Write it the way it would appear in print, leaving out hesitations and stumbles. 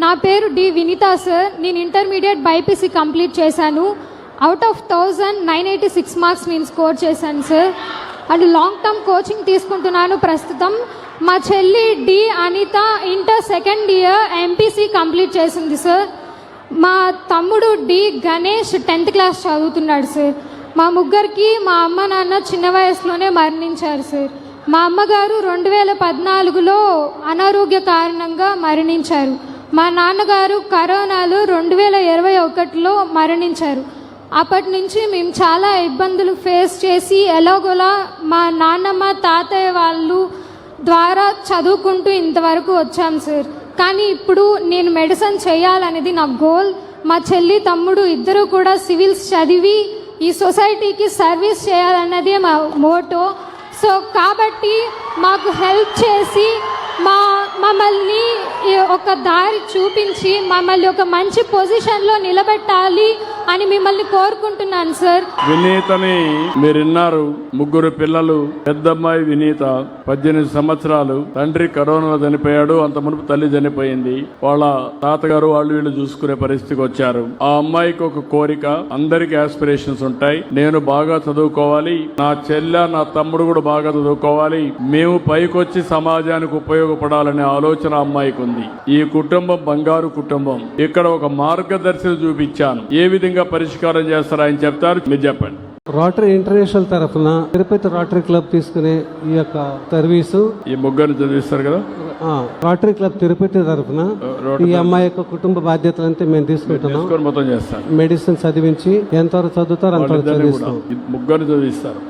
నా పేరు D Vineetha sir. నేను ఇంటర్మీడియట్ బైపీసీ కంప్లీట్ చేశాను. అవుట్ ఆఫ్ 1986 మార్క్స్ నేను స్కోర్ చేశాను sir. And long term coaching తీసుకుంటున్నాను ప్రస్తుతం. మా చెల్లి D Anitha inter second year MPC complete చేసింది సార్. మా తమ్ముడు డి గణేష్ 10th క్లాస్ చదువుతున్నాడు సార్. మా ముగ్గురికి మా అమ్మ నాన్న చిన్న వయసులోనే మరణించారు సార్. మా అమ్మగారు 2014లో అనారోగ్య కారణంగా మరణించారు. మా నాన్నగారు కరోనాలో 2021లో మరణించారు. అప్పటి నుంచి మేము చాలా ఇబ్బందులు ఫేస్ చేసి ఎలాగోలా మా నాన్నమ్మ తాతయ్య వాళ్ళు ద్వారా చదువుకుంటూ ఇంతవరకు వచ్చాం సార్. కానీ ఇప్పుడు నేను మెడిసిన్ చేయాలనేది నా గోల్. మా చెల్లి తమ్ముడు ఇద్దరు కూడా సివిల్స్ చదివి ఈ సొసైటీకి సర్వీస్ చేయాలన్నదే మా మోటో. సో కాబట్టి మాకు హెల్ప్ చేసి మమ్మల్ని ఒక దారి చూపించి మమ్మల్ని ఒక మంచి పొజిషన్లో నిలబెట్టాలి అని మిమ్మల్ని కోరుకుంటున్నాను సార్. వినీతని మీరు విన్నారు. ముగ్గురు పిల్లలు. పెద్దమ్మాయి వినీత 18 సంవత్సరాలు. తండ్రి కరోనా చనిపోయాడు. అంత మునుపు తల్లి చనిపోయింది. వాళ్ళ తాతగారు వాళ్ళు వీళ్ళు చూసుకునే పరిస్థితికి వచ్చారు. ఆ అమ్మాయికి ఒక కోరిక, అందరికి ఆస్పిరేషన్స్ ఉంటాయి. నేను బాగా చదువుకోవాలి, నా చెల్లె నా తమ్ముడు కూడా బాగా చదువుకోవాలి, మేము పైకొచ్చి సమాజానికి ఉపయోగపడాలనే ఆలోచన అమ్మాయికి ఉంది. ఈ కుటుంబం బంగారు కుటుంబం. ఇక్కడ ఒక మార్గదర్శనం చూపించాను. ఏ విధంగా పరిష్కారం చేస్తారా ఆయన చెప్తారు, మీరు చెప్పండి. రోటరీ ఇంటర్నేషనల్ తరఫున తిరుపతి రోటరీ క్లబ్ తీసుకునే ఈ యొక్క సర్వీసు ఈ ముగ్గురు చదివిస్తారు కదా. రోటరీ క్లబ్ తిరుపతి తరఫున ఈ అమ్మాయి యొక్క కుటుంబ బాధ్యతలంతా మేము తీసుకుంటున్నాం. మొత్తం చేస్తాం. మెడిసిన్ చదివించి ఎంతవరకు చదువుతారు అంతవరకు చదివిస్తాం. ముగ్గురు చదివిస్తారు.